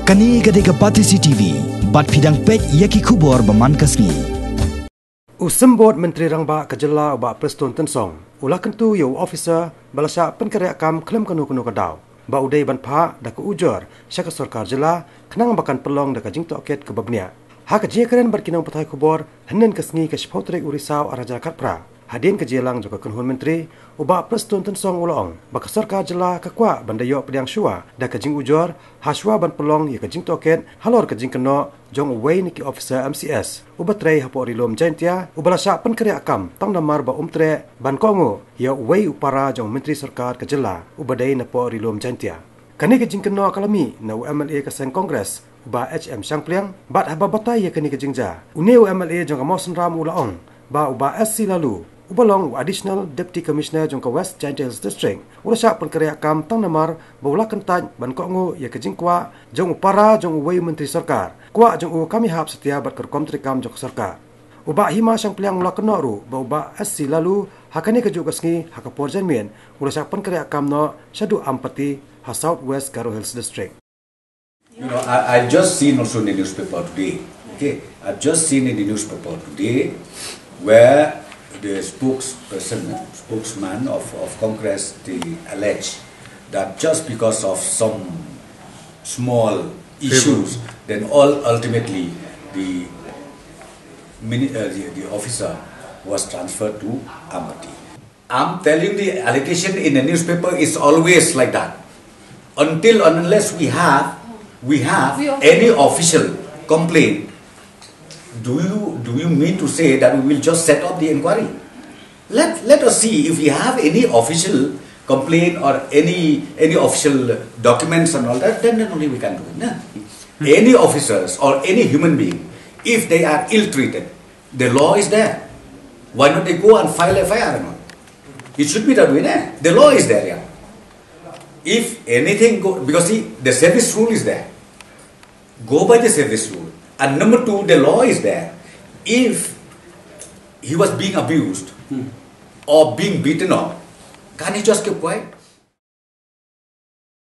Kani gadega pati CCTV, bat pidang pek yaki kubor baman kasngi. Usembot Menteri Rangba Kejela uba Prestone Tynsong, ulah Kyntu yo Ophisar balasya penkaryakan klaim kanu kadau. Ba udai ban Phah da ke Ujor, syaka Sorkar jela kenang bakan pelong da kajing toket ke babnia. Ha kejia keren berkinang petai kubor, henen kasngi ke Shpotrik Urisau araja Katpra. Hadin kejelang juga kenhun menteri uba Prestone Tynsong ulong baka Sorkar jela kakwa bandayo pediang syua da kajing Ujor haswa ban pelong ya kajing toket halor kajing keno jong away niki Ophisar MCS uba trei hapo rilom jaintia ubalasya penkarya akam tang namar ba umtre ban kongo ya away upara jong menteri Sorkar kejela ubadai napo rilom jaintia kani kajing keno kalami na UMLA kaseng kongres uba HM Sangpliang bat haba batai ya kani kajing ja une UMLA jong kamosen ram ulaong ba uba SC lalu ubalong additional deputy commissioner jongka West Giant District ulasya penkarya kam tang namar baula kentan ban kongo ya kejing kwa jong upara jong uwei menteri Sorkar kwa jong u kami hap setia bat kerkom trikam jong Sorkar uba hima sang pliang ula kenoru ba uba SC lalu hakani keju kasngi hakapor janmien ulasya penkarya kam no syadu ampati ha South West Garo Hills District. You know, I've just seen also in the newspaper today. Okay, I've just seen in the newspaper today where the spokesman of Congress, they allege that just because of some small issues, then ultimately the officer was transferred to Amati. I'm telling the allegation in the newspaper is always like that. Until and unless we have any official complaint. Do you mean to say that we will just set up the inquiry? Let us see if we have any official complaint or any official documents and all that, then only we can do it. Any officers or any human being, if they are ill-treated, the law is there. Why not they go and file FIR? It should be that way. The law is there. Yeah. If anything because see, the service rule is there. Go by the service rule. And number two, the law is there. If he was being abused or being beaten up, can he just keep quiet?